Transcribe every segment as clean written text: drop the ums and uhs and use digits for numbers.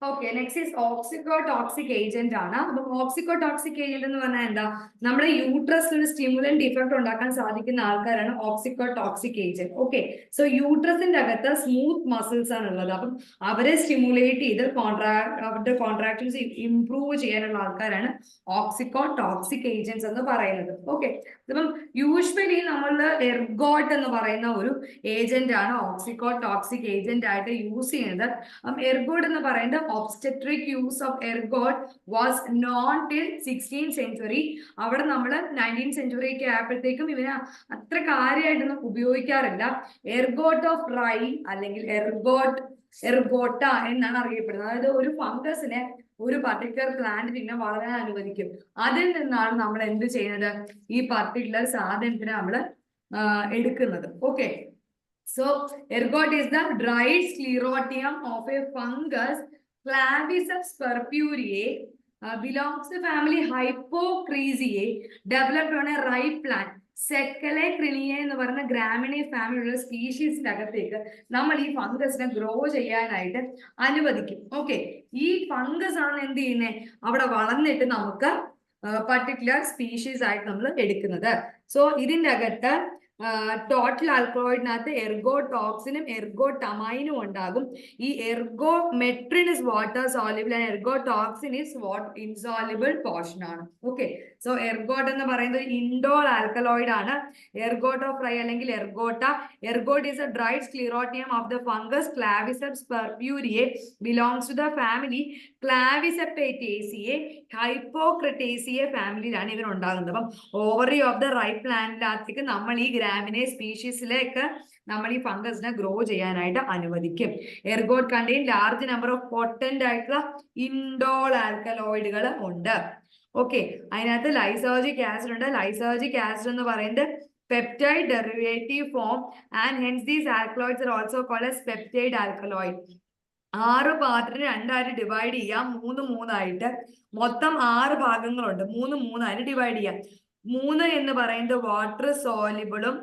Okay, next is ഓക്സിക്കോടോക്സിക് agent ആണ്. അപ്പൊ ഓക്സിക്കോടോക്സിക് agent എന്ന് പറഞ്ഞാൽ എന്താ? നമ്മുടെ യൂട്രസിൽ ഒരു സ്റ്റിമുലന്റ് ഇഫക്ട് ഉണ്ടാക്കാൻ സാധിക്കുന്ന ആൾക്കാരാണ് ഓക്സിക്കോടോക്സിക് ഏജന്റ്. ഓക്കെ, സോ യൂട്രസിന്റെ അകത്ത് സ്മൂത്ത് മസിൽസ് ആണ് ഉള്ളത്. അപ്പം അവരെ സ്റ്റിമുലേറ്റ് ചെയ്ത് അവരുടെ കോൺട്രാക്ഷൻസ് ഇംപ്രൂവ് ചെയ്യാനുള്ള ആൾക്കാരാണ് ഓക്സിക്കോടോക്സിക് ഏജന്റ്സ് എന്ന് പറയുന്നത്. ഓക്കെ, അപ്പം യൂഷ്വലി നമ്മൾ എർഗോട്ട് എന്ന് പറയുന്ന ഒരു ഏജന്റ് ആണ് ഓക്സിക്കോടോക്സിക് ഏജന്റ് ആയിട്ട് യൂസ് ചെയ്യുന്നത്. എർഗോട്ട് എന്ന് പറയുന്നത് obstetric use of ergot was known till 16th century. അവിടെ നമ്മൾ 19th century ഒക്കെ ആയപ്പോഴത്തേക്കും ഇവന് അത്ര കാര്യമായിട്ടൊന്നും ഉപയോഗിക്കാറില്ല. എർഗോട്ട് ഓഫ് റൈ അല്ലെങ്കിൽ എർഗോട്ട എന്നാണ് അറിയപ്പെടുന്നത്. അതായത് ഒരു ഫംഗസിനെ ഒരു പർട്ടിക്കുലർ പ്ലാന്റിനെ വളരാൻ അനുവദിക്കും. അതിൽ നിന്നാണ് നമ്മൾ എന്ത് ചെയ്യുന്നത്? ഈ പർട്ടിക്കുലർ സാധനത്തിനെ നമ്മൾ എടുക്കുന്നത്. Okay, so ergot is the dried sclerotium of a fungus Claviceps purpureae, belongs to family Hypocrisiae, developed on a ripe plant. സെക്കലെ ക്രിനിയ എന്ന് പറയുന്ന ഗ്രാമിനെ ഫാമിലിയുള്ള സ്പീഷീസിന്റെ അകത്തേക്ക് നമ്മൾ ഈ ഫംഗസിനെ ഗ്രോ ചെയ്യാനായിട്ട് അനുവദിക്കും. ഓക്കെ, ഈ ഫംഗസ് ആണ് എന്ത് ചെയ്യുന്നത്? അവിടെ വളർന്നിട്ട് നമുക്ക് പർട്ടിക്കുലർ സ്പീഷീസ് ആയിട്ട് നമ്മൾ എടുക്കുന്നത്. സോ ഇതിന്റെ അകത്ത് ടോട്ടൽ ആൽക്കലോയിഡിനകത്ത് എർഗോടോക്സിനും എർഗോടമൈനും ഉണ്ടാകും. ഈ ergometrine is water soluble and ergotoxine is insoluble portion ആണ്. ഓക്കെ, സോ എർഗോട്ട് എന്ന് പറയുന്നത് ഇൻഡോൾ ആൽക്കലോയിഡ് ആണ്. എർഗോട്ട് ഓഫ് റൈ അല്ലെങ്കിൽ എർഗോട്ട. Ergot is a dried sclerotium of the fungus Claviceps purpurea, belongs to the family Clavicipitaceae, Hypocreaceae ഫാമിലിയിലാണ് ഇവർ ഉണ്ടാകുന്നത്. അപ്പം ഓവറി ഓഫ് ദ റൈ പ്ലാന്റിനകത്തേക്ക് നമ്മൾ ഈ ഗ്രാമിനെ സ്പീഷീസിലേക്ക് നമ്മൾ ഈ ഫംഗസിനെ ഗ്രോ ചെയ്യാനായിട്ട് അനുവദിക്കും. Ergot contain large number of potent ആയിട്ടുള്ള ഇൻഡോൾ ആൽക്കലോയിഡുകൾ ഉണ്ട്. ഓക്കെ, അതിനകത്ത് ലൈസോജിക് ആസിഡ് ഉണ്ട്. ലൈസോജിക് ആസിഡ് എന്ന് പറയുന്നത് peptide derivative form and hence these alkaloids are also called as peptide alkaloid. 6 പാർട്ടിന് 2 ആയിട്ട് ഡിവൈഡ് ചെയ്യാം, 3 ആയിട്ട്. മൊത്തം 6 ഭാഗങ്ങളുണ്ട്. 3 ആയിട്ട് ഡിവൈഡ് ചെയ്യാം. 3 എന്ന് പറയുന്നത് വാട്ടർ സോലിബിളും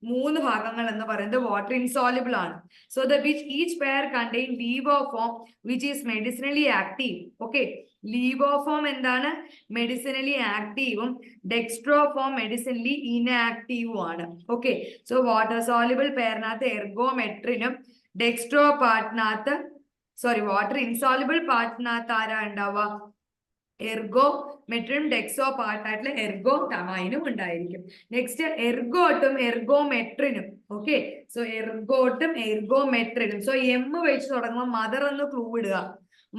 3 ഭാഗങ്ങൾ എന്ന് പറയുന്നത് വാട്ടർ ഇൻസോലിബിൾ ആണ്. So the which each pair contain levoform which is medicinally active. Okay, levoform എന്താണ്? മെഡിസിനലി ആക്റ്റീവും ഡെക്സ്ട്രോഫോം മെഡിസിനലി ഇൻആക്റ്റീവും ആണ്. ഓക്കെ, സോ വാട്ടർ സോലിബിൾ പെയറിനകത്ത് എർഗോമെട്രിനും ഡെക്സ്ട്രോ പാർട്ടിനകത്ത് വാട്ടർ ഇൻസോലിബിൾ പാർട്ടിനകത്ത് ആരാ ഉണ്ടാവുക? എർഗോമെട്രിനും ഡെക്സോ പാർട്ടായിട്ടുള്ള എർഗോടമൈനും ഉണ്ടായിരിക്കും. നെക്സ്റ്റ് എർഗോട്ടും എർഗോമെട്രിനും. ഓക്കെ, സോ എർഗോട്ടും എർഗോമെട്രിനും. സോ എം വെച്ച് തുടങ്ങുമ്പോൾ മദർ എന്ന് ക്ലൂ ഇടുക.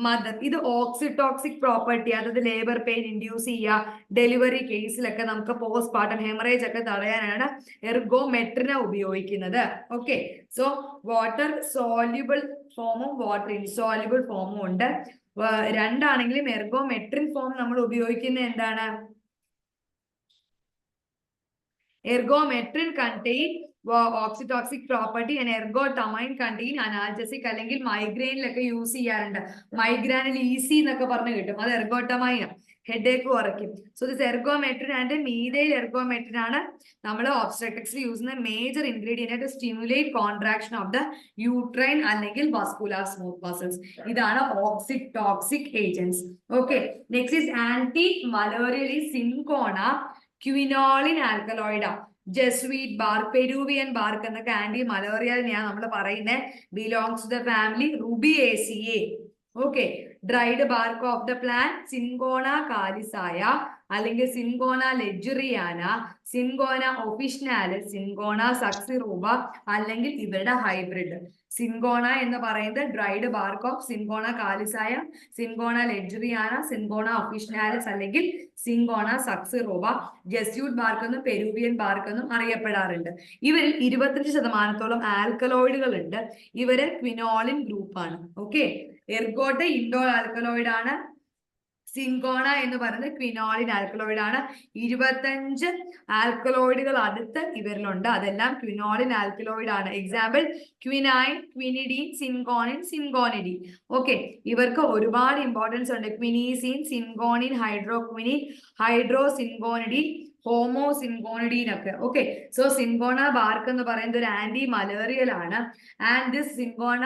മദർ, ഇത് ഓക്സിറ്റോക്സിക് പ്രോപ്പർട്ടി, അതായത് ലേബർ പെയിൻ ഇൻഡ്യൂസ് ചെയ്യുക. ഡെലിവറി കേസിലൊക്കെ നമുക്ക് പോസ്റ്റ് പാർട്ടം ഹെമറേജ് ഒക്കെ തടയാനാണ് എർഗോമെട്രിനെ ഉപയോഗിക്കുന്നത്. ഓക്കെ, സോ വാട്ടർ സോല്യൂബിൾ ഫോമും വാട്ടർ ഇൻസോല്യൂബിൾ ഫോമും ഉണ്ട്. രണ്ടാണെങ്കിലും എർഗോമെട്രിൻ ഫോം നമ്മൾ ഉപയോഗിക്കുന്നത് എന്താണ്? Ergometrine contain oxytocic property and ergotamine contain analgesic അല്ലെങ്കിൽ മൈഗ്രെയിനിലൊക്കെ യൂസ് ചെയ്യാറുണ്ട്. മൈഗ്രെയിനിൽ ഈസി എന്നൊക്കെ പറഞ്ഞു കിട്ടും, അത് എർഗോടമൈനാണ്. ഹെഡേക്ക് കുറയ്ക്കും. So this ergometrine and methyl ergometrine ആണ് നമ്മൾ ഒബ്സ്ട്രക്ടിക്സിൽ യൂസ് ചെയ്യുന്ന മേജർ ഇൻഗ്രീഡിയന്റ് ആയിട്ട് stimulate contraction of the uterine അല്ലെങ്കിൽ വസ്കുലാർ സ്മൂത്ത് മസിൽസ്. ഇതാണ് oxytocic agents. Okay, next is anti malarial cinchona quinoline ആൽക്കലോയിഡാ. ജെസ്വീറ്റ് ബാർക്ക്, പെരൂവിയൻ ബാർക്ക് എന്നൊക്കെ ആന്റി മലേറിയലിനെയാണ് നമ്മൾ പറയുന്നത്. Belongs to the family Rubiaceae. Okay, dried bark of the plant cinchona calisaya അല്ലെങ്കിൽ cinchona ലെജുറിയാന, സിൻകോണ ഒഫിഷ്നാലിസ്, സിൻകോണ സക്സിറൂബ അല്ലെങ്കിൽ ഇവരുടെ hybrid. സിൻകോണ എന്ന് പറയുന്നത് ഡ്രൈഡ് ബാർക്ക് ഓഫ് സിൻകോണ കാലിസായ, സിൻകോണ ലെജുറിയാന, സിൻകോണ ഒഫിഷ്നാലിസ് അല്ലെങ്കിൽ സിൻകോണ സക്സിറൂബ. ജെസ്യൂട്ട് ബാർക്ക് എന്നും പെരൂവിയൻ ബാർക്ക് എന്നും അറിയപ്പെടാറുണ്ട്. ഇവരിൽ 25% ആൽക്കലോയിഡുകൾ ഉണ്ട്. ഇവര് ക്വിനോളിൻ ഗ്രൂപ്പാണ്. ഓക്കെ, എർഗോട്ട് ഇൻഡോൾ ആൽക്കലോയിഡ് ആണ്. സിൻകോണ എന്ന് പറയുന്നത് ക്വിനോളിൻ ആൽക്കലോയിഡ് ആണ്. 25 ആൽക്കലോയിഡുകൾ അടുത്ത് ഇവരിലുണ്ട്. അതെല്ലാം ക്വിനോളിൻ ആൽക്കലോയിഡ് ആണ്. Example quinine, quinidine, cinchonine, cinchonidine. Okay, ഇവർക്ക് ഒരുപാട് ഇമ്പോർട്ടൻസ് ഉണ്ട്. ക്വിനീസിൻ, സിൻകോണിൻ, ഹൈഡ്രോക്വിനിൻ, ഹൈഡ്രോ സിൻകോണിഡി, ഹോമോ സിൻകോണിഡീൻ ഒക്കെ. ഓക്കെ, സോ സിൻകോണ ബാർക്ക് എന്ന് പറയുന്നത് ഒരു ആന്റി മലേറിയൽ ആണ്. And this cinchona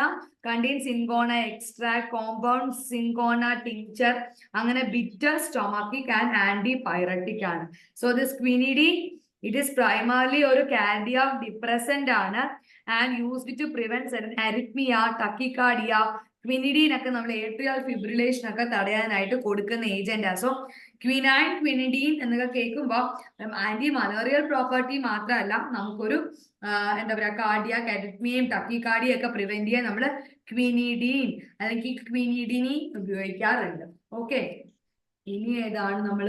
contain cinchona extract, compound cinchona tincture, അങ്ങനെ bitter stomachic and anti pyretic ആണ്. So this quinidine it is primarily ഒരു കാർഡിയാക് ഡിപ്രസന്റ് ആണ് and used to prevent arrhythmia, tachycardia. Quinidine ഒക്കെ നമ്മൾ atrial fibrillation ഒക്കെ തടയാനായിട്ട് കൊടുക്കുന്ന agent. So quinine, ക്വിനിഡീൻ എന്നൊക്കെ കേൾക്കുമ്പോൾ ആന്റി മലേറിയൽ പ്രോപ്പർട്ടി മാത്രമല്ല, നമുക്കൊരു എന്താ പറയാ കാർഡിയാക് അരിത്മിയയും ടക്കിക്കാർഡിയും ഒക്കെ പ്രിവെന്റ് ചെയ്യാൻ നമ്മൾ ക്വിനിഡീൻ അല്ലെങ്കിൽ ക്വിനിഡിനി ഉപയോഗിക്കാറുണ്ട്. ഓക്കെ, ഇനി ഏതാണ് നമ്മൾ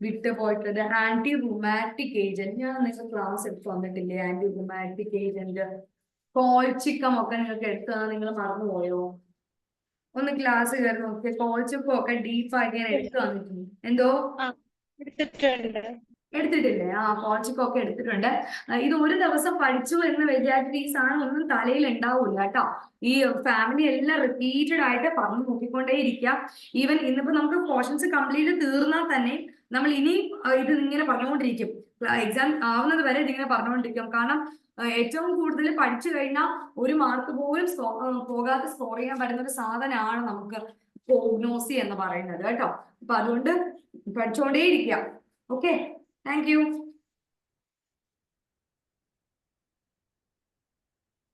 വിട്ടു പോയിട്ടുള്ളത്? Anti rheumatic agent. ഞാൻ നിങ്ങൾക്ക് ക്ലാസ് എടുത്ത് വന്നിട്ടില്ലേ? ആന്റി റുമാറ്റിക് ഏജന്റ് കോൾച്ചിക്കം ഒക്കെ നിങ്ങൾക്ക് എടുത്തു നിങ്ങൾ മറന്നുപോയോ? ഒന്ന് ക്ലാസ് കയറി നോക്കിയ കോൾച്ചിക്കം ഒക്കെ ഡീപ്പായിട്ട് ഞാൻ എടുത്തു വന്നിട്ടുണ്ട്. എന്തോ എടുത്തിട്ടില്ലേ? കോൾച്ചിക്കം ഒക്കെ എടുത്തിട്ടുണ്ട്. ഇത് ഒരു ദിവസം പഠിച്ചു എന്ന് വിചാരിച്ചിട്ട് ഈ സാധനം ഒന്നും തലയിൽ ഉണ്ടാവില്ല കേട്ടോ. ഈ ഫാമിലി എല്ലാം റിപ്പീറ്റഡ് ആയിട്ട് പറഞ്ഞു നോക്കിക്കൊണ്ടേ ഇരിക്കുക. ഈവൻ ഇന്നിപ്പോ നമുക്ക് പോർഷൻസ് കംപ്ലീറ്റ് തീർന്നാൽ തന്നെ നമ്മൾ ഇനി ഇത് ഇങ്ങനെ പറഞ്ഞുകൊണ്ടിരിക്കും. എക്സാം ആവുന്നത് വരെ ഇതിങ്ങനെ പറഞ്ഞുകൊണ്ടിരിക്കും. കാരണം ഏറ്റവും കൂടുതൽ പഠിച്ചു കഴിഞ്ഞാൽ ഒരു മാർക്ക് പോലും പോകാതെ സ്കോർ ചെയ്യാൻ പറ്റുന്ന ഒരു സാധനമാണ് നമുക്ക് പ്രോഗ്നോസി എന്ന് പറയുന്നത് കേട്ടോ. അപ്പൊ അതുകൊണ്ട് പഠിച്ചുകൊണ്ടേ ഇരിക്കുക. Okay, thank you.